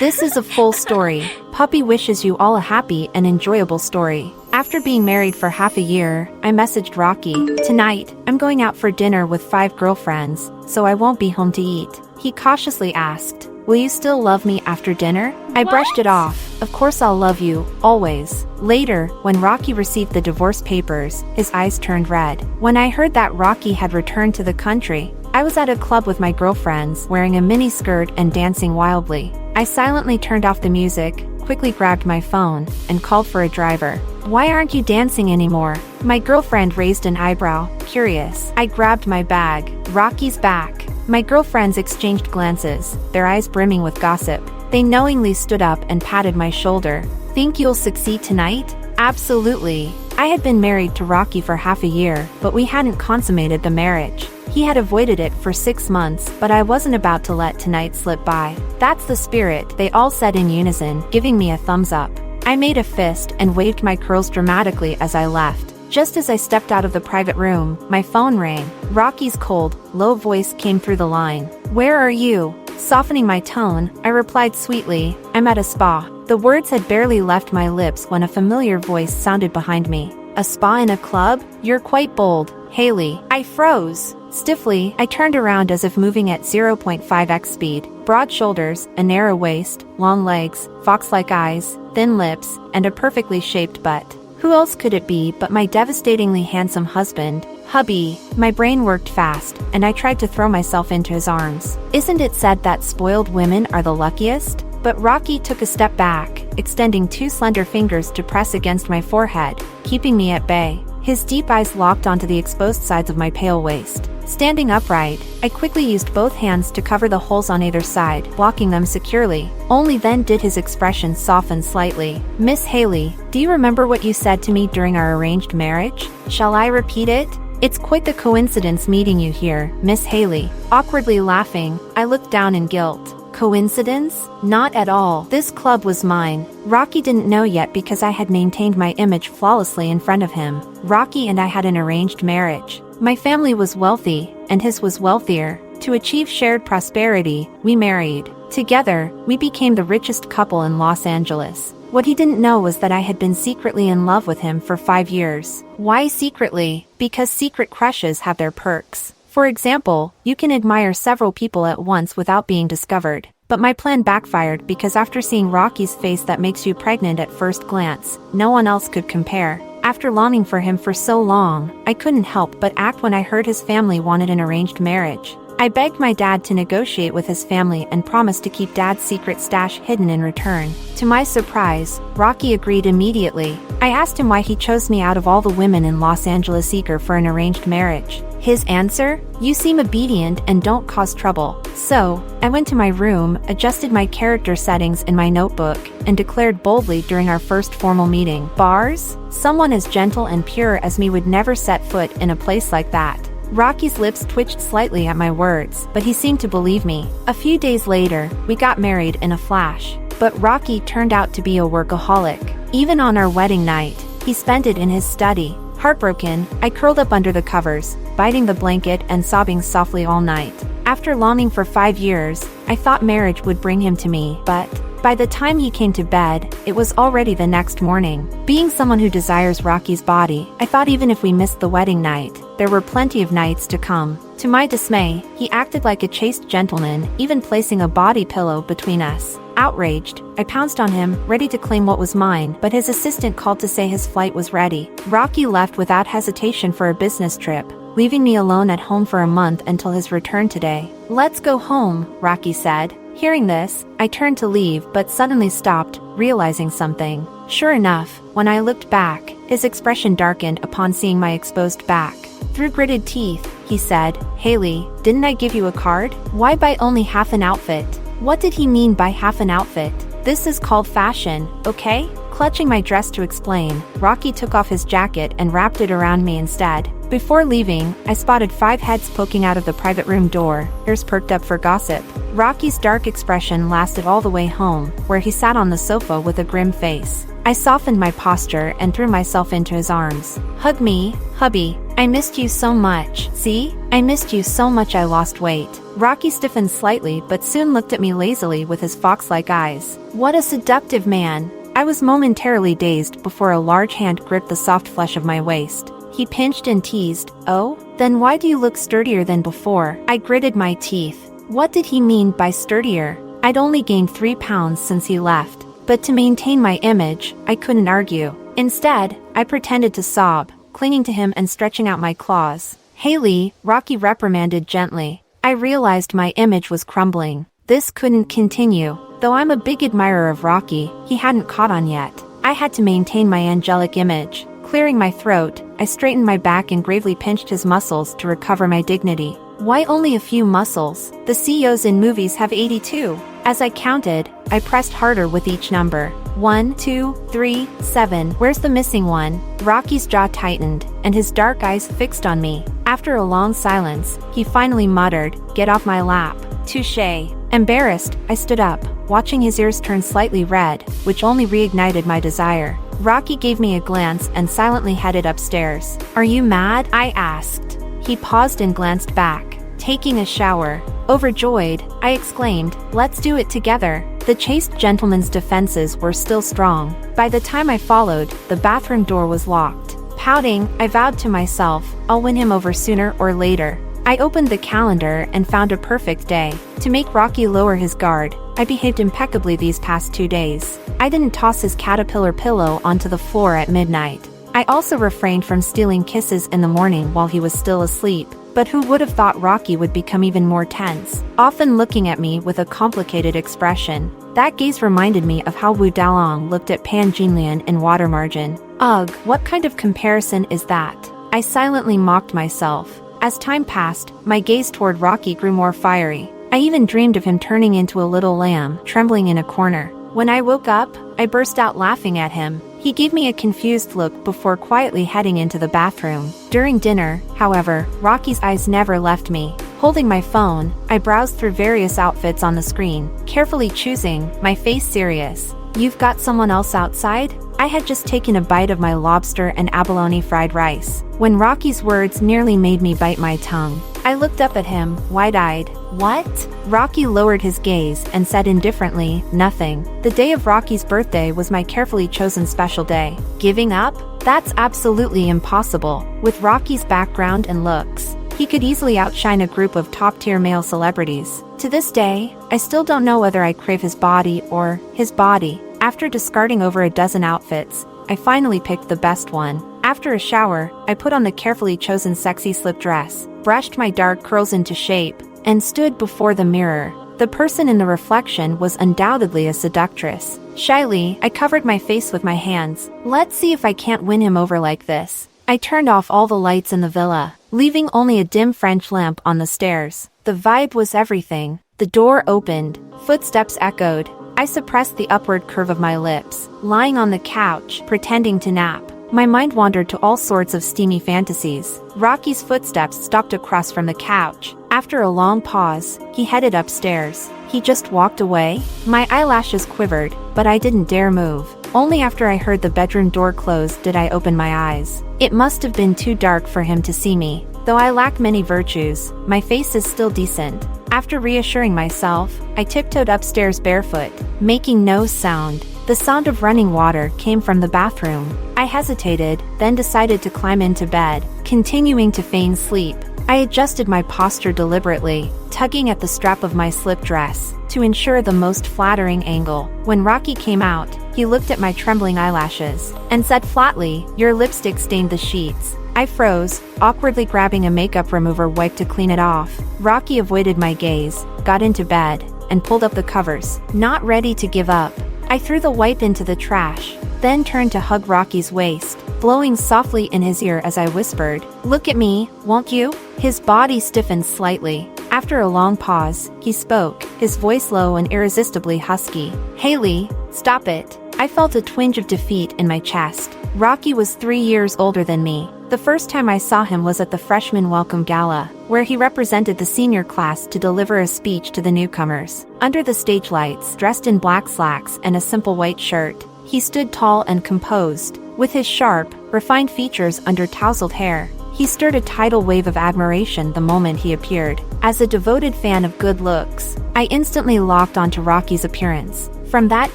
This is a full story. Puppy wishes you all a happy and enjoyable story. After being married for half a year, I messaged Rockey. Tonight, I'm going out for dinner with 5 girlfriends, so I won't be home to eat. He cautiously asked, will you still love me after dinner? I brushed it off. Of course I'll love you, always. Later, when Rockey received the divorce papers, his eyes turned red. When I heard that Rockey had returned to the country, I was at a club with my girlfriends wearing a mini skirt and dancing wildly. I silently turned off the music, quickly grabbed my phone, and called for a driver. Why aren't you dancing anymore? My girlfriend raised an eyebrow, curious. I grabbed my bag. Rockey's back. My girlfriends exchanged glances, their eyes brimming with gossip. They knowingly stood up and patted my shoulder. Think you'll succeed tonight? Absolutely. I had been married to Rockey for half a year, but we hadn't consummated the marriage. He had avoided it for 6 months, but I wasn't about to let tonight slip by. That's the spirit, they all said in unison, giving me a thumbs up. I made a fist and waved my curls dramatically as I left. Just as I stepped out of the private room, my phone rang. Rockey's cold, low voice came through the line. Where are you? Softening my tone, I replied sweetly, I'm at a spa. The words had barely left my lips when a familiar voice sounded behind me. A spa in a club? You're quite bold, Haley. I froze. Stiffly, I turned around as if moving at 0.5x speed. Broad shoulders, a narrow waist, long legs, fox-like eyes, thin lips, and a perfectly shaped butt. Who else could it be but my devastatingly handsome husband? Hubby. My brain worked fast, and I tried to throw myself into his arms. Isn't it said that spoiled women are the luckiest? But Rockey took a step back, extending 2 slender fingers to press against my forehead, keeping me at bay. His deep eyes locked onto the exposed sides of my pale waist. Standing upright, I quickly used both hands to cover the holes on either side, blocking them securely. Only then did his expression soften slightly. Miss Haley, do you remember what you said to me during our arranged marriage? Shall I repeat it? It's quite the coincidence meeting you here, Miss Haley. Awkwardly laughing, I looked down in guilt. Coincidence? Not at all. This club was mine. Rockey didn't know yet because I had maintained my image flawlessly in front of him. Rockey and I had an arranged marriage. My family was wealthy, and his was wealthier. To achieve shared prosperity, we married. Together, we became the richest couple in Los Angeles. What he didn't know was that I had been secretly in love with him for 5 years. Why secretly? Because secret crushes have their perks. For example, you can admire several people at once without being discovered. But my plan backfired because after seeing Rockey's face that makes you pregnant at first glance, no one else could compare. After longing for him for so long, I couldn't help but act when I heard his family wanted an arranged marriage. I begged my dad to negotiate with his family and promised to keep Dad's secret stash hidden in return. To my surprise, Rockey agreed immediately. I asked him why he chose me out of all the women in Los Angeles eager for an arranged marriage. His answer? You seem obedient and don't cause trouble. So, I went to my room, adjusted my character settings in my notebook, and declared boldly during our first formal meeting. Bars? Someone as gentle and pure as me would never set foot in a place like that. Rockey's lips twitched slightly at my words, but he seemed to believe me. A few days later, we got married in a flash. But Rockey turned out to be a workaholic. Even on our wedding night, he spent it in his study. Heartbroken, I curled up under the covers, biting the blanket and sobbing softly all night. After longing for 5 years, I thought marriage would bring him to me, but by the time he came to bed, it was already the next morning. Being someone who desires Rockey's body, I thought even if we missed the wedding night, there were plenty of nights to come. To my dismay, he acted like a chaste gentleman, even placing a body pillow between us. Outraged, I pounced on him, ready to claim what was mine, but his assistant called to say his flight was ready. Rockey left without hesitation for a business trip, leaving me alone at home for a month until his return today. Let's go home, Rockey said. Hearing this, I turned to leave but suddenly stopped, realizing something. Sure enough, when I looked back, his expression darkened upon seeing my exposed back. Through gritted teeth, he said, Haley, didn't I give you a card? Why buy only half an outfit? What did he mean by half an outfit? This is called fashion, okay? Clutching my dress to explain, Rockey took off his jacket and wrapped it around me instead. Before leaving, I spotted 5 heads poking out of the private room door, ears perked up for gossip. Rockey's dark expression lasted all the way home, where he sat on the sofa with a grim face. I softened my posture and threw myself into his arms. Hug me, hubby. I missed you so much. See? I missed you so much I lost weight. Rocky stiffened slightly but soon looked at me lazily with his fox-like eyes. What a seductive man! I was momentarily dazed before a large hand gripped the soft flesh of my waist. He pinched and teased, "Oh? Then why do you look sturdier than before?" I gritted my teeth. What did he mean by sturdier? I'd only gained 3 pounds since he left, but to maintain my image, I couldn't argue. Instead, I pretended to sob, clinging to him and stretching out my claws. "Haley," Rocky reprimanded gently. I realized my image was crumbling. This couldn't continue. Though I'm a big admirer of Rocky, he hadn't caught on yet. I had to maintain my angelic image. Clearing my throat, I straightened my back and gravely pinched his muscles to recover my dignity. Why only a few muscles? The CEOs in movies have 82. As I counted, I pressed harder with each number. 1, 2, 3, 7. Where's the missing one? Rocky's jaw tightened, and his dark eyes fixed on me. After a long silence, he finally muttered, "Get off my lap." Touché. Embarrassed, I stood up, watching his ears turn slightly red, which only reignited my desire. Rocky gave me a glance and silently headed upstairs. "Are you mad?" I asked. He paused and glanced back. "Taking a shower." Overjoyed, I exclaimed, "Let's do it together." The chaste gentleman's defenses were still strong. By the time I followed, the bathroom door was locked. Pouting, I vowed to myself, I'll win him over sooner or later. I opened the calendar and found a perfect day. To make Rocky lower his guard, I behaved impeccably these past 2 days. I didn't toss his caterpillar pillow onto the floor at midnight. I also refrained from stealing kisses in the morning while he was still asleep. But who would have thought Rocky would become even more tense, often looking at me with a complicated expression. That gaze reminded me of how Wu Dalong looked at Pan Jinlian in Water Margin. Ugh, what kind of comparison is that? I silently mocked myself. As time passed, my gaze toward Rocky grew more fiery. I even dreamed of him turning into a little lamb, trembling in a corner. When I woke up, I burst out laughing at him. He gave me a confused look before quietly heading into the bathroom. During dinner, however, Rocky's eyes never left me. Holding my phone, I browsed through various outfits on the screen, carefully choosing, my face serious. "You've got someone else outside?" I had just taken a bite of my lobster and abalone fried rice, when Rocky's words nearly made me bite my tongue. I looked up at him, wide-eyed. "What?" Rocky lowered his gaze and said indifferently, "Nothing." The day of Rocky's birthday was my carefully chosen special day. Giving up? That's absolutely impossible. With Rocky's background and looks, he could easily outshine a group of top-tier male celebrities. To this day, I still don't know whether I crave his body or his body. After discarding over a dozen outfits, I finally picked the best one. After a shower, I put on the carefully chosen sexy slip dress, brushed my dark curls into shape, and stood before the mirror. The person in the reflection was undoubtedly a seductress. Shyly, I covered my face with my hands. Let's see if I can't win him over like this. I turned off all the lights in the villa, leaving only a dim French lamp on the stairs. The vibe was everything. The door opened. Footsteps echoed. I suppressed the upward curve of my lips, lying on the couch, pretending to nap. My mind wandered to all sorts of steamy fantasies. Rocky's footsteps stalked across from the couch. After a long pause, he headed upstairs. He just walked away? My eyelashes quivered, but I didn't dare move. Only after I heard the bedroom door close did I open my eyes. It must have been too dark for him to see me. Though I lack many virtues, my face is still decent. After reassuring myself, I tiptoed upstairs barefoot, making no sound. The sound of running water came from the bathroom. I hesitated, then decided to climb into bed, continuing to feign sleep. I adjusted my posture deliberately, tugging at the strap of my slip dress, to ensure the most flattering angle. When Rocky came out, he looked at my trembling eyelashes, and said flatly, "Your lipstick stained the sheets." I froze, awkwardly grabbing a makeup remover wipe to clean it off. Rocky avoided my gaze, got into bed, and pulled up the covers, not ready to give up. I threw the wipe into the trash, then turned to hug Rocky's waist, blowing softly in his ear as I whispered, "Look at me, won't you?" His body stiffened slightly. After a long pause, he spoke, his voice low and irresistibly husky. "Haley, stop it." I felt a twinge of defeat in my chest. Rocky was 3 years older than me. The first time I saw him was at the freshman welcome gala, where he represented the senior class to deliver a speech to the newcomers. Under the stage lights, dressed in black slacks and a simple white shirt, he stood tall and composed, with his sharp, refined features under tousled hair. He stirred a tidal wave of admiration the moment he appeared. As a devoted fan of good looks, I instantly locked onto Rocky's appearance. From that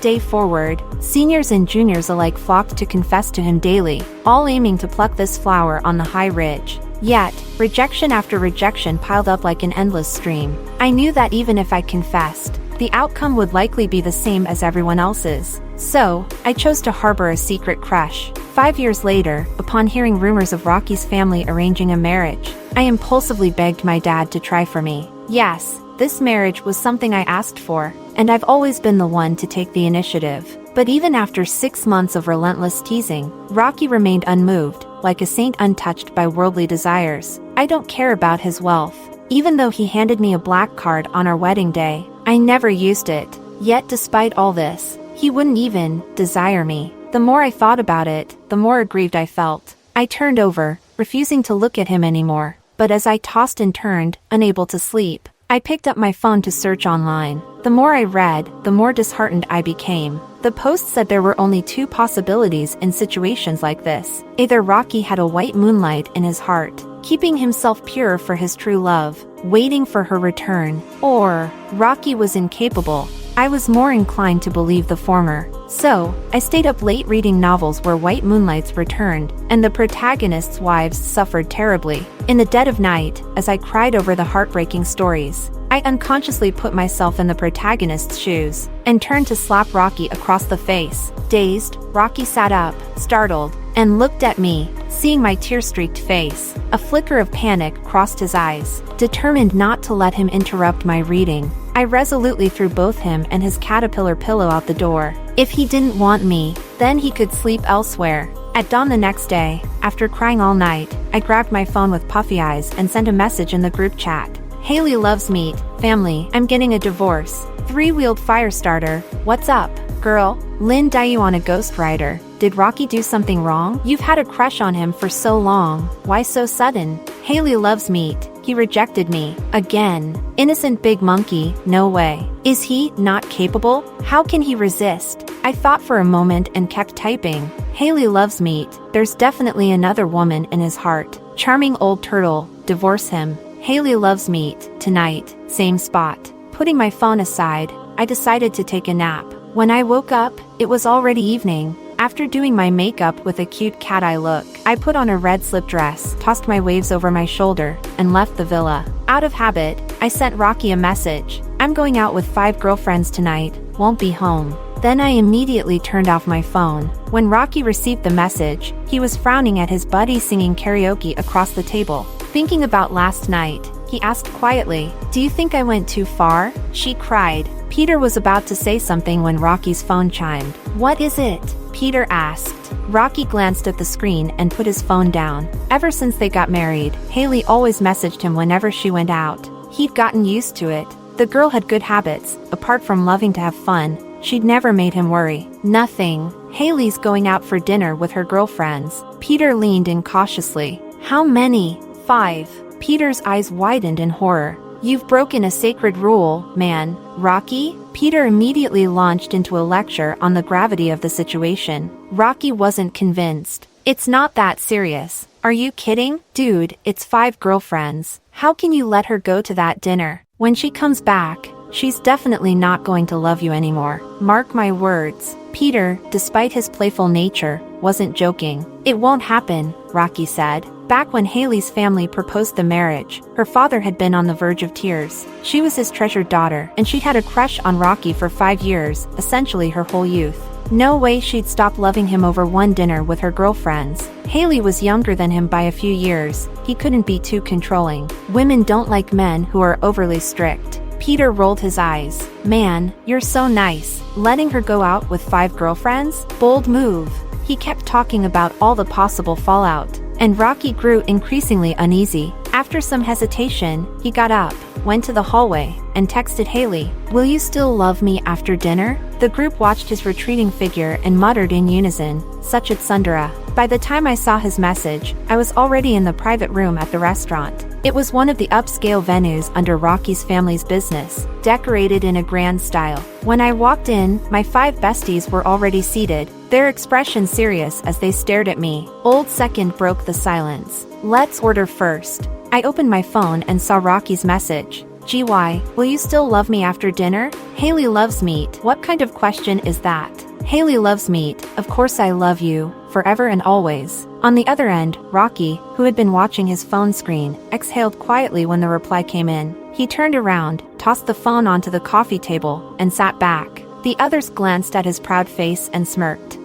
day forward, seniors and juniors alike flocked to confess to him daily, all aiming to pluck this flower on the high ridge. Yet, rejection after rejection piled up like an endless stream. I knew that even if I confessed, the outcome would likely be the same as everyone else's. So, I chose to harbor a secret crush. 5 years later, upon hearing rumors of Rocky's family arranging a marriage, I impulsively begged my dad to try for me. Yes, this marriage was something I asked for, and I've always been the one to take the initiative. But even after 6 months of relentless teasing, Rockey remained unmoved, like a saint untouched by worldly desires. I don't care about his wealth. Even though he handed me a black card on our wedding day, I never used it. Yet despite all this, he wouldn't even desire me. The more I thought about it, the more aggrieved I felt. I turned over, refusing to look at him anymore. But as I tossed and turned, unable to sleep, I picked up my phone to search online. The more I read, the more disheartened I became. The post said there were only 2 possibilities in situations like this. Either Rockey had a white moonlight in his heart, keeping himself pure for his true love, waiting for her return, or Rockey was incapable. I was more inclined to believe the former. So, I stayed up late reading novels where white moonlights returned, and the protagonists' wives suffered terribly. In the dead of night, as I cried over the heartbreaking stories, I unconsciously put myself in the protagonist's shoes, and turned to slap Rockey across the face. Dazed, Rockey sat up, startled, and looked at me, seeing my tear-streaked face. A flicker of panic crossed his eyes. Determined not to let him interrupt my reading, I resolutely threw both him and his caterpillar pillow out the door. If he didn't want me, then he could sleep elsewhere. At dawn the next day, after crying all night, I grabbed my phone with puffy eyes and sent a message in the group chat. Haley loves meat, family, I'm getting a divorce. 3-wheeled fire starter, what's up, girl? Lynn Dayu on a ghostwriter. Did Rockey do something wrong? You've had a crush on him for so long. Why so sudden? Haley loves meat. He rejected me. Again. Innocent big monkey, no way. Is he not capable? How can he resist? I thought for a moment and kept typing. Haley loves meat. There's definitely another woman in his heart. Charming old turtle. Divorce him. Haley loves meat. Tonight. Same spot. Putting my phone aside, I decided to take a nap. When I woke up, it was already evening. After doing my makeup with a cute cat eye look, I put on a red slip dress, tossed my waves over my shoulder, and left the villa. Out of habit, I sent Rockey a message. I'm going out with 5 girlfriends tonight, won't be home. Then I immediately turned off my phone. When Rockey received the message, he was frowning at his buddy singing karaoke across the table. Thinking about last night, he asked quietly, "Do you think I went too far?" She cried. Peter was about to say something when Rockey's phone chimed. "What is it?" Peter asked. Rockey glanced at the screen and put his phone down. Ever since they got married, Haley always messaged him whenever she went out. He'd gotten used to it. The girl had good habits. Apart from loving to have fun, she'd never made him worry. Nothing. Haley's going out for dinner with her girlfriends. Peter leaned in cautiously. How many? 5. Peter's eyes widened in horror. You've broken a sacred rule, man. Rockey? Peter immediately launched into a lecture on the gravity of the situation. Rockey wasn't convinced. It's not that serious. Are you kidding? Dude, it's 5 girlfriends. How can you let her go to that dinner? When she comes back, she's definitely not going to love you anymore. Mark my words. Peter, despite his playful nature, wasn't joking. It won't happen, Rockey said. Back when Haley's family proposed the marriage, her father had been on the verge of tears. She was his treasured daughter, and she'd had a crush on Rockey for 5 years, essentially her whole youth. No way she'd stop loving him over one dinner with her girlfriends. Haley was younger than him by a few years. He couldn't be too controlling. Women don't like men who are overly strict. Peter rolled his eyes. Man, you're so nice. Letting her go out with 5 girlfriends? Bold move. He kept talking about all the possible fallout, and Rockey grew increasingly uneasy. After some hesitation, he got up, went to the hallway, and texted Haley, "Will you still love me after dinner?" The group watched his retreating figure and muttered in unison, "Sachet Sundara." By the time I saw his message, I was already in the private room at the restaurant. It was one of the upscale venues under Rockey's family's business, decorated in a grand style. When I walked in, my 5 besties were already seated, their expression serious as they stared at me. Old Second broke the silence. Let's order first. I opened my phone and saw Rocky's message. GY, will you still love me after dinner? Haley loves meat. What kind of question is that? Haley loves meat. Of course I love you, forever and always. On the other end, Rockey, who had been watching his phone screen, exhaled quietly when the reply came in. He turned around, tossed the phone onto the coffee table, and sat back. The others glanced at his proud face and smirked.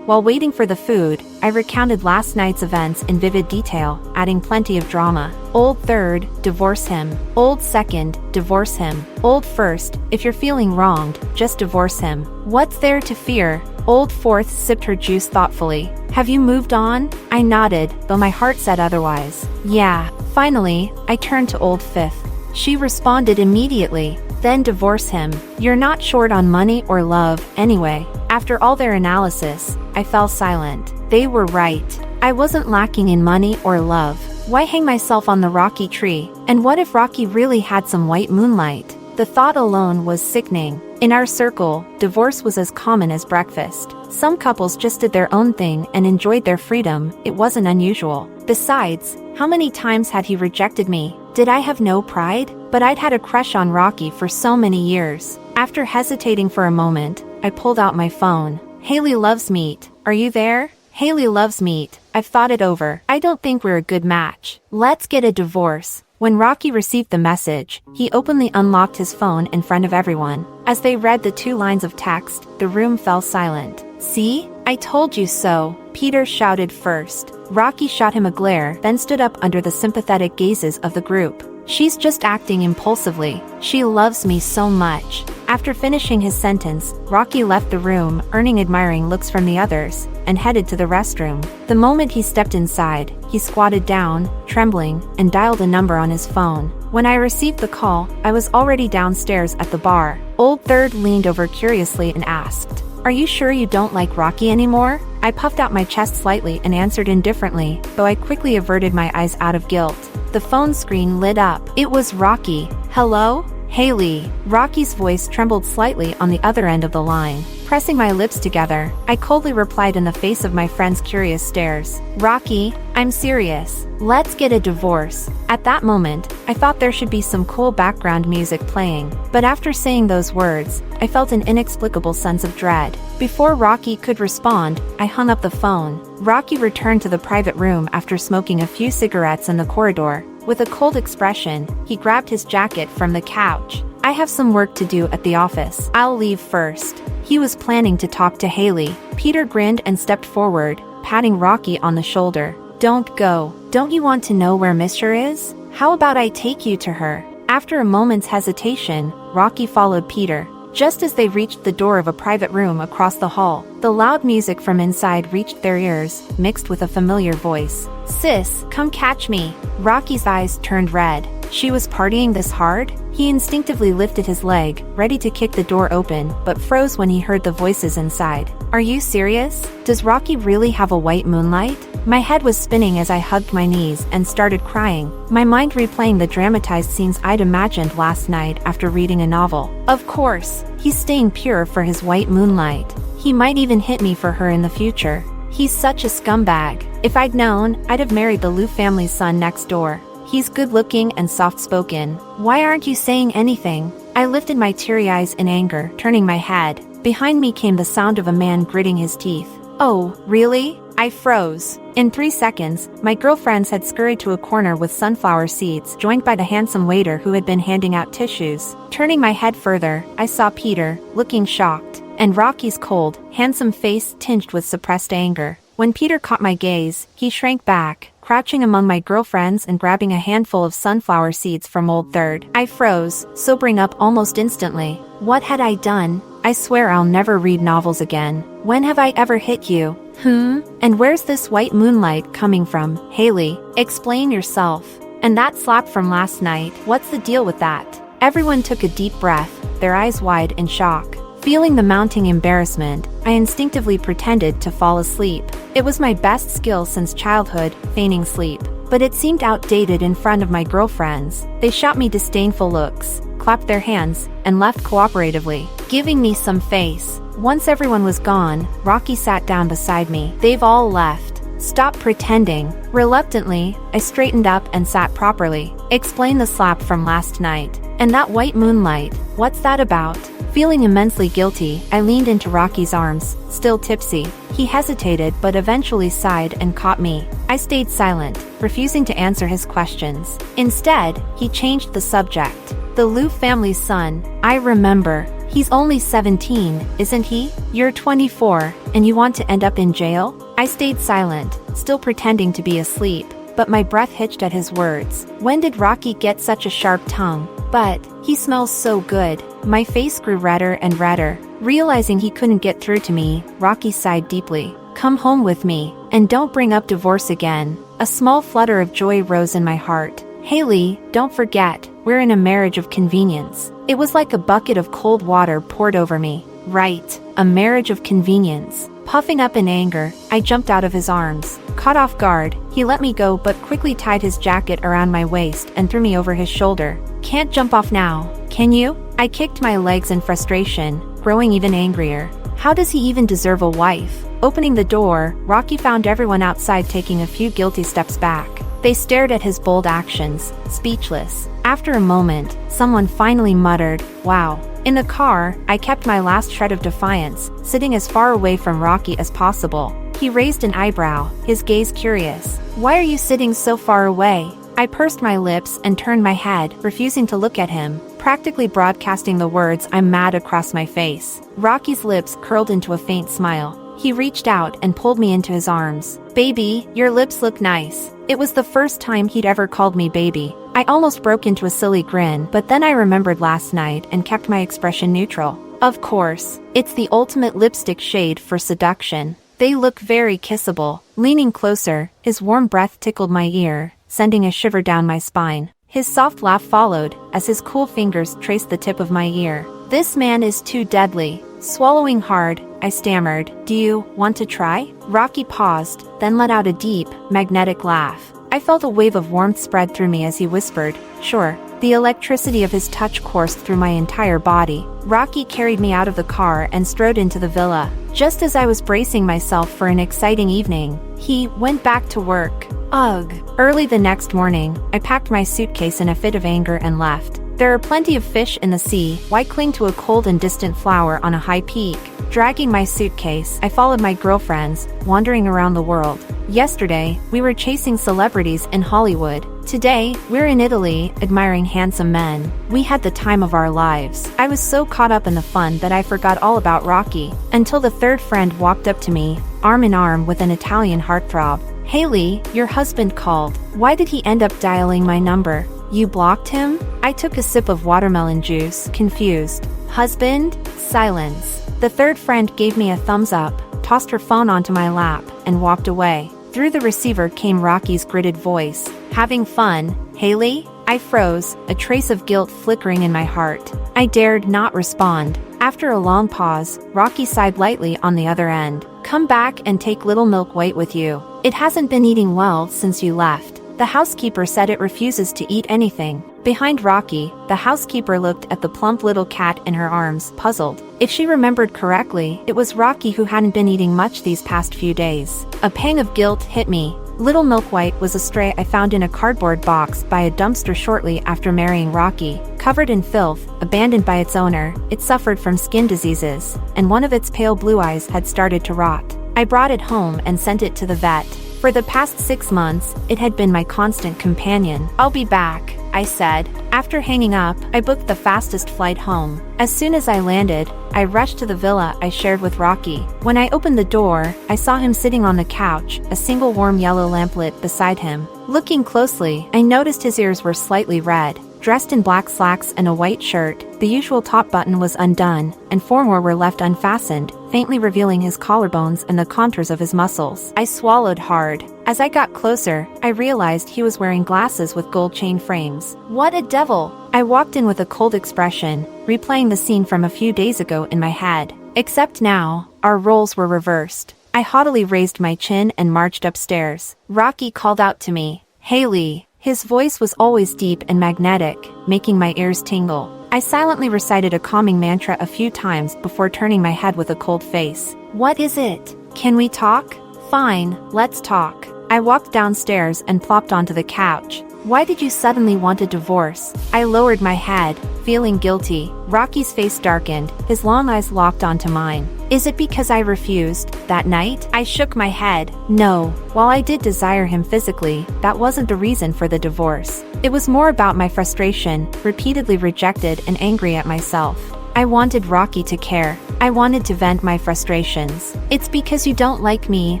While waiting for the food, I recounted last night's events in vivid detail, adding plenty of drama. Old third, divorce him. Old second, divorce him. Old first, if you're feeling wronged, just divorce him. What's there to fear? Old fourth sipped her juice thoughtfully. Have you moved on? I nodded, though my heart said otherwise. Yeah. Finally, I turned to old fifth. She responded immediately. Then divorce him. You're not short on money or love, anyway. After all their analysis, I fell silent. They were right. I wasn't lacking in money or love. Why hang myself on the Rockey tree? And what if Rockey really had some white moonlight? The thought alone was sickening. In our circle, divorce was as common as breakfast. Some couples just did their own thing and enjoyed their freedom. It wasn't unusual. Besides, how many times had he rejected me? Did I have no pride? But I'd had a crush on Rockey for so many years. After hesitating for a moment, I pulled out my phone. Haley loves meat. Are you there? Haley loves meat. I've thought it over. I don't think we're a good match. Let's get a divorce. When Rockey received the message, he openly unlocked his phone in front of everyone. As they read the 2 lines of text, the room fell silent. See? I told you so, Peter shouted first. Rockey shot him a glare, then stood up under the sympathetic gazes of the group. She's just acting impulsively. She loves me so much. After finishing his sentence, Rockey left the room, earning admiring looks from the others, and headed to the restroom. The moment he stepped inside, he squatted down, trembling, and dialed a number on his phone. When I received the call, I was already downstairs at the bar. Old third leaned over curiously and asked, "Are you sure you don't like Rockey anymore?" I puffed out my chest slightly and answered indifferently, though I quickly averted my eyes out of guilt. The phone screen lit up. It was Rockey. Hello? Haley. Rockey's voice trembled slightly on the other end of the line. Pressing my lips together, I coldly replied in the face of my friend's curious stares. Rockey, I'm serious. Let's get a divorce. At that moment, I thought there should be some cool background music playing, but after saying those words, I felt an inexplicable sense of dread. Before Rockey could respond, I hung up the phone. Rockey returned to the private room after smoking a few cigarettes in the corridor. With a cold expression, he grabbed his jacket from the couch. I have some work to do at the office. I'll leave first. He was planning to talk to Haley. Peter grinned and stepped forward, patting Rockey on the shoulder. Don't go. Don't you want to know where Mister is? How about I take you to her? After a moment's hesitation, Rockey followed Peter. Just as they reached the door of a private room across the hall, the loud music from inside reached their ears, mixed with a familiar voice. Sis, come catch me. Rockey's eyes turned red. She was partying this hard? He instinctively lifted his leg, ready to kick the door open, but froze when he heard the voices inside. Are you serious? Does Rockey really have a white moonlight? My head was spinning as I hugged my knees and started crying, my mind replaying the dramatized scenes I'd imagined last night after reading a novel. Of course, he's staying pure for his white moonlight. He might even hit me for her in the future. He's such a scumbag. If I'd known, I'd have married the Liu family's son next door. He's good-looking and soft-spoken. Why aren't you saying anything? I lifted my teary eyes in anger, turning my head. Behind me came the sound of a man gritting his teeth. Oh, really? I froze. In 3 seconds, my girlfriends had scurried to a corner with sunflower seeds, joined by the handsome waiter who had been handing out tissues. Turning my head further, I saw Peter, looking shocked, and Rockey's cold, handsome face tinged with suppressed anger. When Peter caught my gaze, he shrank back, crouching among my girlfriends and grabbing a handful of sunflower seeds from Old Third. I froze, sobering up almost instantly. What had I done? I swear I'll never read novels again. When have I ever hit you? And where's this white moonlight coming from? Haley, explain yourself. And that slap from last night, what's the deal with that? Everyone took a deep breath, their eyes wide in shock. Feeling the mounting embarrassment, I instinctively pretended to fall asleep. It was my best skill since childhood, feigning sleep. But it seemed outdated in front of my girlfriends. They shot me disdainful looks, clapped their hands, and left cooperatively, giving me some face. Once everyone was gone, Rockey sat down beside me. They've all left. Stop pretending. Reluctantly, I straightened up and sat properly. Explain the slap from last night. And that white moonlight, what's that about? Feeling immensely guilty, I leaned into Rocky's arms, still tipsy. He hesitated but eventually sighed and caught me. I stayed silent, refusing to answer his questions. Instead, he changed the subject. The Liu family's son, I remember. He's only 17, isn't he? You're 24, and you want to end up in jail? I stayed silent, still pretending to be asleep, but my breath hitched at his words. When did Rockey get such a sharp tongue? But he smells so good. My face grew redder and redder. Realizing he couldn't get through to me, Rockey sighed deeply. Come home with me, and don't bring up divorce again. A small flutter of joy rose in my heart. Haley, don't forget, we're in a marriage of convenience. It was like a bucket of cold water poured over me. Right, a marriage of convenience. Puffing up in anger, I jumped out of his arms. Caught off guard, he let me go but quickly tied his jacket around my waist and threw me over his shoulder. Can't jump off now, can you? I kicked my legs in frustration, growing even angrier. How does he even deserve a wife? Opening the door, Rockey found everyone outside taking a few guilty steps back. They stared at his bold actions, speechless. After a moment, someone finally muttered, "Wow." In the car, I kept my last shred of defiance, sitting as far away from Rockey as possible. He raised an eyebrow, his gaze curious. Why are you sitting so far away? I pursed my lips and turned my head, refusing to look at him, practically broadcasting the words "I'm mad" across my face. Rockey's lips curled into a faint smile. He reached out and pulled me into his arms. Baby, your lips look nice. It was the first time he'd ever called me baby. I almost broke into a silly grin, but then I remembered last night and kept my expression neutral. Of course, it's the ultimate lipstick shade for seduction. They look very kissable. Leaning closer, his warm breath tickled my ear, sending a shiver down my spine. His soft laugh followed, as his cool fingers traced the tip of my ear. This man is too deadly. Swallowing hard, I stammered, "Do you want to try?" Rockey paused, then let out a deep, magnetic laugh. I felt a wave of warmth spread through me as he whispered, "Sure." The electricity of his touch coursed through my entire body. Rockey carried me out of the car and strode into the villa. Just as I was bracing myself for an exciting evening, he went back to work. Ugh. Early the next morning, I packed my suitcase in a fit of anger and left. There are plenty of fish in the sea. Why cling to a cold and distant flower on a high peak? Dragging my suitcase, I followed my girlfriends, wandering around the world. Yesterday, we were chasing celebrities in Hollywood. Today, we're in Italy, admiring handsome men. We had the time of our lives. I was so caught up in the fun that I forgot all about Rockey, until the third friend walked up to me, arm in arm with an Italian heartthrob. Haley, your husband called. Why did he end up dialing my number? You blocked him? I took a sip of watermelon juice, confused. Husband? Silence. The third friend gave me a thumbs up, tossed her phone onto my lap, and walked away. Through the receiver came Rocky's gritted voice. Having fun, Haley? I froze, a trace of guilt flickering in my heart. I dared not respond. After a long pause, Rockey sighed lightly on the other end. Come back and take Little Milk White with you. It hasn't been eating well since you left. The housekeeper said it refuses to eat anything. Behind Rockey, the housekeeper looked at the plump little cat in her arms, puzzled. If she remembered correctly, it was Rockey who hadn't been eating much these past few days. A pang of guilt hit me. Little Milk White was a stray I found in a cardboard box by a dumpster shortly after marrying Rockey. Covered in filth, abandoned by its owner, it suffered from skin diseases, and one of its pale blue eyes had started to rot. I brought it home and sent it to the vet. For the past 6 months, it had been my constant companion. I'll be back, I said. After hanging up, I booked the fastest flight home. As soon as I landed, I rushed to the villa I shared with Rockey. When I opened the door, I saw him sitting on the couch, a single warm yellow lamp lit beside him. Looking closely, I noticed his ears were slightly red. Dressed in black slacks and a white shirt, the usual top button was undone, and 4 more were left unfastened, faintly revealing his collarbones and the contours of his muscles. I swallowed hard. As I got closer, I realized he was wearing glasses with gold chain frames. What a devil! I walked in with a cold expression, replaying the scene from a few days ago in my head. Except now, our roles were reversed. I haughtily raised my chin and marched upstairs. Rockey called out to me, "Haley." His voice was always deep and magnetic, making my ears tingle. I silently recited a calming mantra a few times before turning my head with a cold face. What is it? Can we talk? Fine, let's talk. I walked downstairs and plopped onto the couch. Why did you suddenly want a divorce? I lowered my head, feeling guilty. Rocky's face darkened, his long eyes locked onto mine. Is it because I refused, that night? I shook my head. No, while I did desire him physically, that wasn't the reason for the divorce. It was more about my frustration, repeatedly rejected and angry at myself. I wanted Rocky to care. I wanted to vent my frustrations. It's because you don't like me,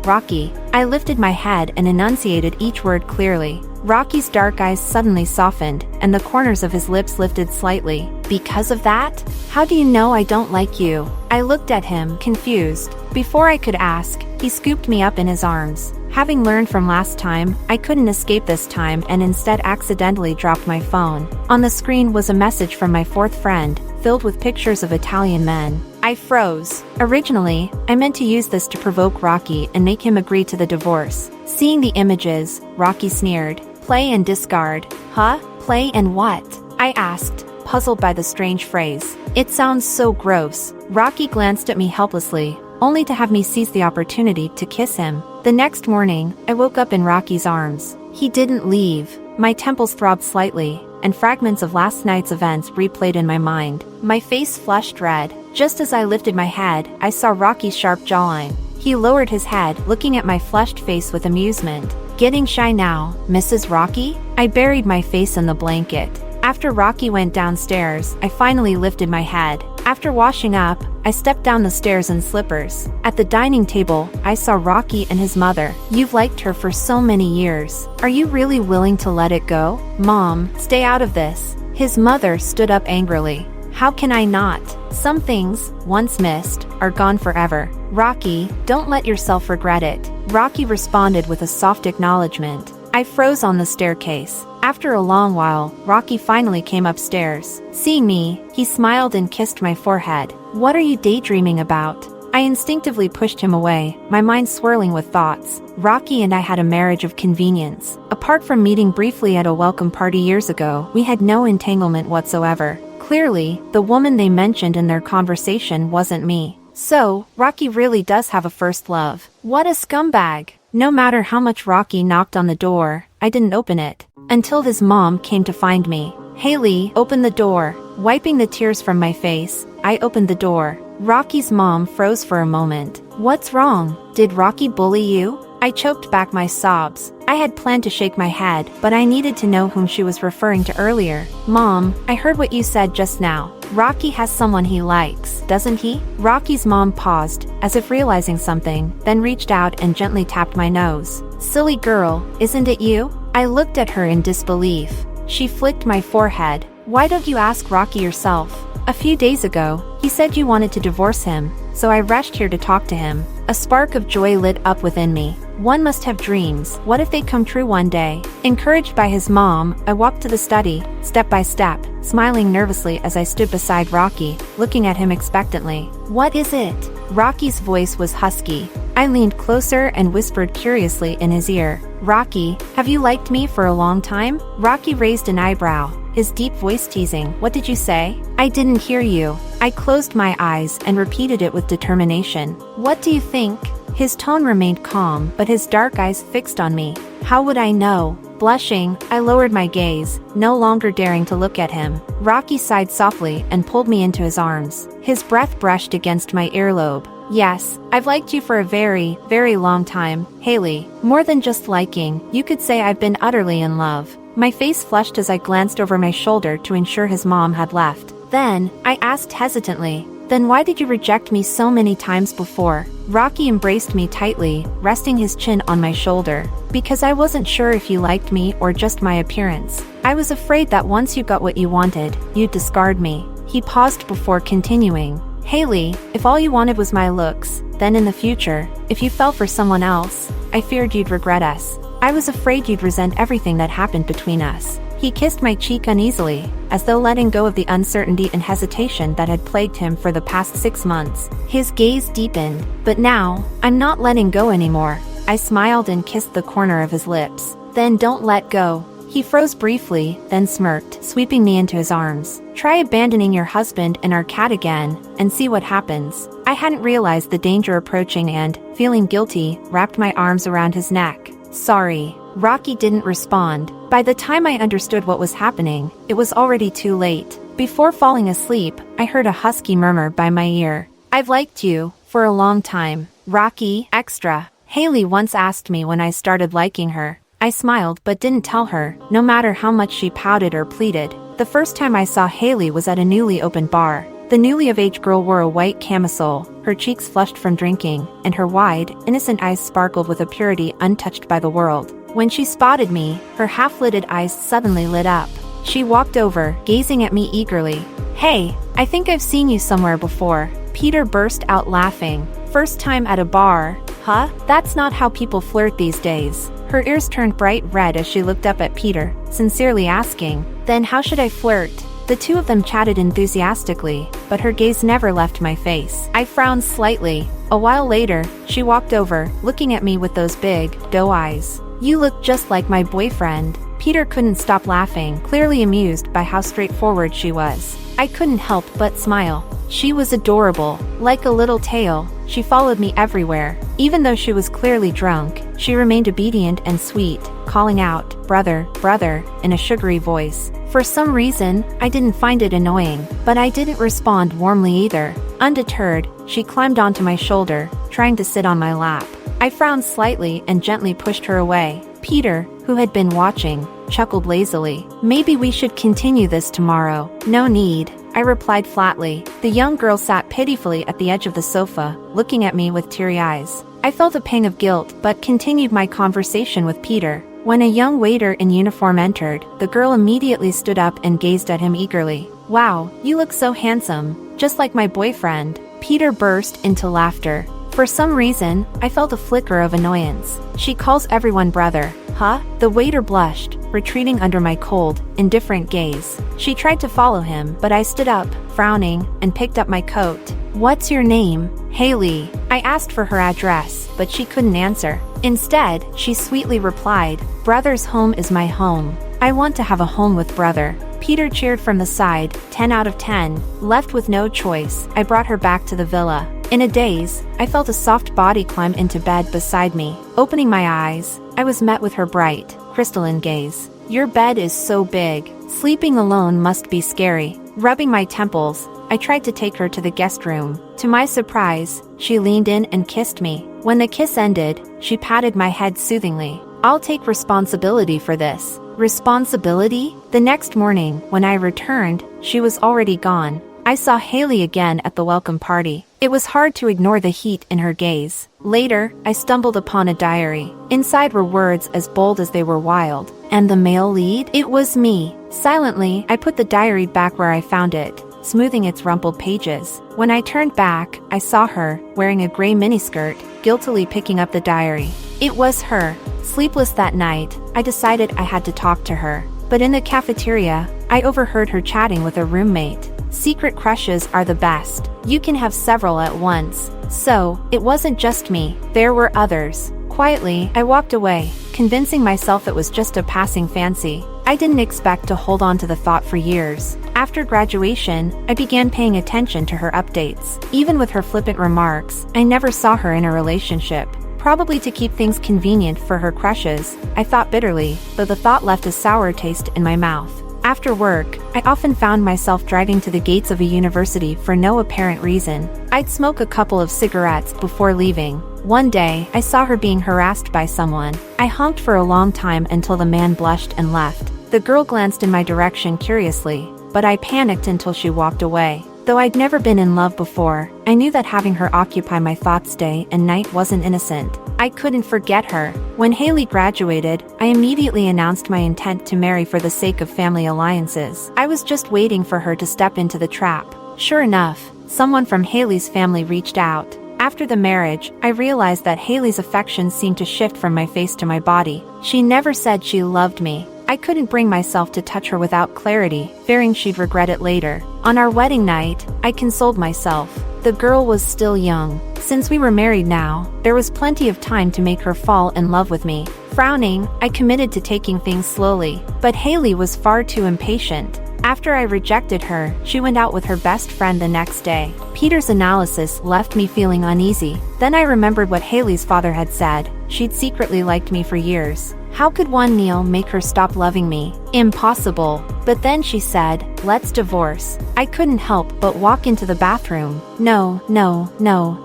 Rocky. I lifted my head and enunciated each word clearly. Rocky's dark eyes suddenly softened, and the corners of his lips lifted slightly. Because of that? How do you know I don't like you? I looked at him, confused. Before I could ask, he scooped me up in his arms. Having learned from last time, I couldn't escape this time and instead accidentally dropped my phone. On the screen was a message from my fourth friend, filled with pictures of Italian men. I froze. Originally, I meant to use this to provoke Rocky and make him agree to the divorce. Seeing the images, Rocky sneered. Play and discard. Huh? Play and what? I asked, puzzled by the strange phrase. It sounds so gross. Rocky glanced at me helplessly, only to have me seize the opportunity to kiss him. The next morning, I woke up in Rocky's arms. He didn't leave. My temples throbbed slightly, and fragments of last night's events replayed in my mind. My face flushed red. Just as I lifted my head, I saw Rocky's sharp jawline. He lowered his head, looking at my flushed face with amusement. Getting shy now, Mrs. Rocky? I buried my face in the blanket. After Rocky went downstairs, I finally lifted my head. After washing up, I stepped down the stairs in slippers. At the dining table, I saw Rocky and his mother. You've liked her for so many years. Are you really willing to let it go? Mom, stay out of this. His mother stood up angrily. How can I not? Some things, once missed, are gone forever. Rocky, don't let yourself regret it. Rocky responded with a soft acknowledgement. I froze on the staircase. After a long while, Rocky finally came upstairs. Seeing me, he smiled and kissed my forehead. What are you daydreaming about? I instinctively pushed him away, my mind swirling with thoughts. Rocky and I had a marriage of convenience. Apart from meeting briefly at a welcome party years ago, we had no entanglement whatsoever. Clearly, the woman they mentioned in their conversation wasn't me. So, Rocky really does have a first love. What a scumbag! No matter how much Rocky knocked on the door, I didn't open it. Until his mom came to find me. Haley, open the door. Wiping the tears from my face, I opened the door. Rocky's mom froze for a moment. What's wrong? Did Rocky bully you? I choked back my sobs. I had planned to shake my head, but I needed to know whom she was referring to earlier. Mom, I heard what you said just now. Rocky has someone he likes, doesn't he? Rocky's mom paused, as if realizing something, then reached out and gently tapped my nose. Silly girl, isn't it you? I looked at her in disbelief. She flicked my forehead. Why don't you ask Rocky yourself? A few days ago, he said you wanted to divorce him, so I rushed here to talk to him. A spark of joy lit up within me. One must have dreams. What if they come true one day? Encouraged by his mom, I walked to the study, step by step, smiling nervously as I stood beside Rocky, looking at him expectantly. What is it? Rocky's voice was husky. I leaned closer and whispered curiously in his ear. Rocky, have you liked me for a long time? Rocky raised an eyebrow, his deep voice teasing. What did you say? I didn't hear you. I closed my eyes and repeated it with determination. What do you think? His tone remained calm, but his dark eyes fixed on me. How would I know? Blushing, I lowered my gaze, no longer daring to look at him. Rocky sighed softly and pulled me into his arms. His breath brushed against my earlobe. Yes, I've liked you for a very, very long time, Haley. More than just liking, you could say I've been utterly in love. My face flushed as I glanced over my shoulder to ensure his mom had left. Then, I asked hesitantly, then why did you reject me so many times before? Rocky embraced me tightly, resting his chin on my shoulder. Because I wasn't sure if you liked me or just my appearance. I was afraid that once you got what you wanted, you'd discard me. He paused before continuing. Haley, if all you wanted was my looks, then in the future, if you fell for someone else, I feared you'd regret us. I was afraid you'd resent everything that happened between us. He kissed my cheek uneasily, as though letting go of the uncertainty and hesitation that had plagued him for the past 6 months. His gaze deepened. But now, I'm not letting go anymore. I smiled and kissed the corner of his lips. Then don't let go. He froze briefly, then smirked, sweeping me into his arms. Try abandoning your husband and our cat again, and see what happens. I hadn't realized the danger approaching and, feeling guilty, wrapped my arms around his neck. Sorry. Rockey didn't respond. By the time I understood what was happening, it was already too late. Before falling asleep, I heard a husky murmur by my ear. I've liked you for a long time. Rockey, extra. Haley once asked me when I started liking her. I smiled but didn't tell her, no matter how much she pouted or pleaded. The first time I saw Haley was at a newly opened bar. The newly of age girl wore a white camisole, her cheeks flushed from drinking, and her wide, innocent eyes sparkled with a purity untouched by the world. When she spotted me, her half-lidded eyes suddenly lit up. She walked over, gazing at me eagerly. Hey, I think I've seen you somewhere before. Peter burst out laughing. First time at a bar, huh? That's not how people flirt these days. Her ears turned bright red as she looked up at Peter, sincerely asking, then how should I flirt? The two of them chatted enthusiastically, but her gaze never left my face. I frowned slightly. A while later, she walked over, looking at me with those big, doe eyes. You look just like my boyfriend. Peter couldn't stop laughing, clearly amused by how straightforward she was. I couldn't help but smile. She was adorable. Like a little tail, she followed me everywhere. Even though she was clearly drunk, she remained obedient and sweet, calling out, brother, brother, in a sugary voice. For some reason, I didn't find it annoying, but I didn't respond warmly either. Undeterred, she climbed onto my shoulder, trying to sit on my lap. I frowned slightly and gently pushed her away. Peter, who had been watching, chuckled lazily. Maybe we should continue this tomorrow. No need, I replied flatly. The young girl sat pitifully at the edge of the sofa, looking at me with teary eyes. I felt a pang of guilt but continued my conversation with Peter. When a young waiter in uniform entered, the girl immediately stood up and gazed at him eagerly. Wow, you look so handsome, just like my boyfriend. Peter burst into laughter. For some reason, I felt a flicker of annoyance. She calls everyone brother, huh? The waiter blushed, retreating under my cold, indifferent gaze. She tried to follow him, but I stood up, frowning, and picked up my coat. What's your name? Haley. I asked for her address, but she couldn't answer. Instead, she sweetly replied, brother's home is my home. I want to have a home with brother. Peter cheered from the side, 10 out of 10. Left with no choice, I brought her back to the villa. In a daze, I felt a soft body climb into bed beside me. Opening my eyes, I was met with her bright, crystalline gaze. Your bed is so big. Sleeping alone must be scary. Rubbing my temples, I tried to take her to the guest room. To my surprise, she leaned in and kissed me. When the kiss ended, she patted my head soothingly. I'll take responsibility for this. Responsibility? The next morning, when I returned, she was already gone. I saw Haley again at the welcome party. It was hard to ignore the heat in her gaze. Later, I stumbled upon a diary. Inside were words as bold as they were wild. And the male lead? It was me. Silently, I put the diary back where I found it, smoothing its rumpled pages. When I turned back, I saw her, wearing a gray miniskirt, guiltily picking up the diary. It was her. Sleepless that night, I decided I had to talk to her. But in the cafeteria, I overheard her chatting with a roommate. Secret crushes are the best. You can have several at once. So, it wasn't just me. There were others. Quietly, I walked away, convincing myself it was just a passing fancy. I didn't expect to hold on to the thought for years. After graduation, I began paying attention to her updates. Even with her flippant remarks, I never saw her in a relationship. Probably to keep things convenient for her crushes, I thought bitterly, though the thought left a sour taste in my mouth. After work, I often found myself driving to the gates of a university for no apparent reason. I'd smoke a couple of cigarettes before leaving. One day, I saw her being harassed by someone. I honked for a long time until the man blushed and left. The girl glanced in my direction curiously, but I panicked until she walked away. Though I'd never been in love before, I knew that having her occupy my thoughts day and night wasn't innocent. I couldn't forget her. When Haley graduated, I immediately announced my intent to marry for the sake of family alliances. I was just waiting for her to step into the trap. Sure enough, someone from Haley's family reached out. After the marriage, I realized that Haley's affection seemed to shift from my face to my body. She never said she loved me. I couldn't bring myself to touch her without clarity, fearing she'd regret it later. On our wedding night, I consoled myself. The girl was still young. Since we were married now, there was plenty of time to make her fall in love with me. Frowning, I committed to taking things slowly, but Haley was far too impatient. After I rejected her, she went out with her best friend the next day. Peter's analysis left me feeling uneasy. Then I remembered what Haley's father had said. She'd secretly liked me for years. How could one meal make her stop loving me? Impossible. But then she said, let's divorce. I couldn't help but walk into the bathroom. No,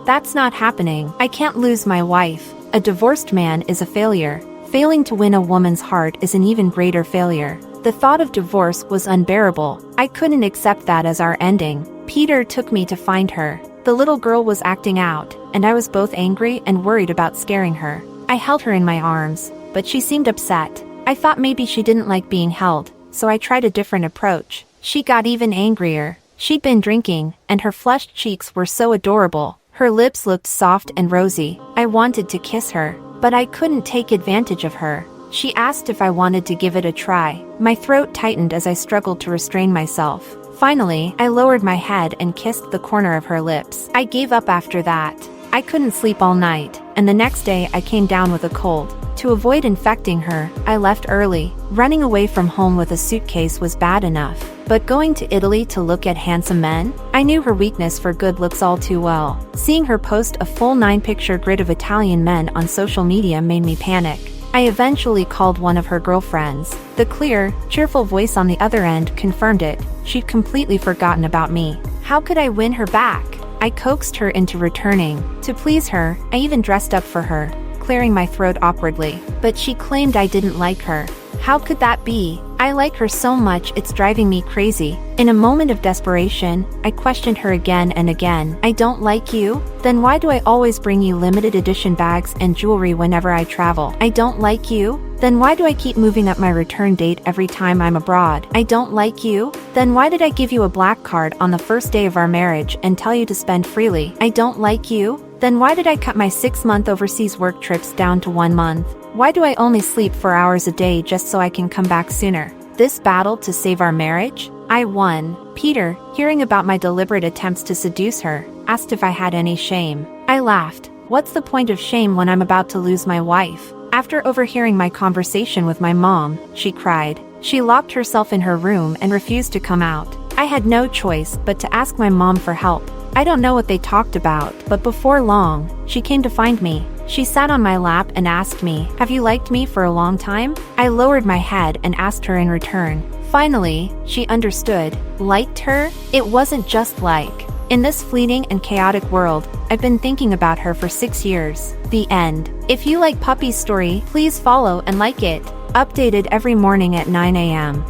that's not happening. I can't lose my wife. A divorced man is a failure. Failing to win a woman's heart is an even greater failure. The thought of divorce was unbearable. I couldn't accept that as our ending. Peter took me to find her. The little girl was acting out, and I was both angry and worried about scaring her. I held her in my arms, but she seemed upset. I thought maybe she didn't like being held, so I tried a different approach. She got even angrier. She'd been drinking, and her flushed cheeks were so adorable. Her lips looked soft and rosy. I wanted to kiss her, but I couldn't take advantage of her. She asked if I wanted to give it a try. My throat tightened as I struggled to restrain myself. Finally, I lowered my head and kissed the corner of her lips. I gave up after that. I couldn't sleep all night, and the next day I came down with a cold. To avoid infecting her, I left early. Running away from home with a suitcase was bad enough, but going to Italy to look at handsome men? I knew her weakness for good looks all too well. Seeing her post a full 9-picture grid of Italian men on social media made me panic. I eventually called one of her girlfriends. The clear, cheerful voice on the other end confirmed it. She'd completely forgotten about me. How could I win her back? I coaxed her into returning. To please her, I even dressed up for her, clearing my throat awkwardly. But she claimed I didn't like her. How could that be? I like her so much it's driving me crazy. In a moment of desperation, I questioned her again and again. I don't like you? Then why do I always bring you limited edition bags and jewelry whenever I travel? I don't like you? Then why do I keep moving up my return date every time I'm abroad? I don't like you? Then why did I give you a black card on the first day of our marriage and tell you to spend freely? I don't like you? Then why did I cut my 6-month overseas work trips down to 1 month? Why do I only sleep 4 hours a day just so I can come back sooner? This battle to save our marriage? I won. Peter, hearing about my deliberate attempts to seduce her, asked if I had any shame. I laughed. What's the point of shame when I'm about to lose my wife? After overhearing my conversation with my mom, she cried. She locked herself in her room and refused to come out. I had no choice but to ask my mom for help. I don't know what they talked about, but before long, she came to find me. She sat on my lap and asked me, "Have you liked me for a long time?" I lowered my head and asked her in return. Finally, she understood. Liked her? It wasn't just like. In this fleeting and chaotic world, I've been thinking about her for 6 years. The end. If you like Puppy's story, please follow and like it. Updated every morning at 9 a.m.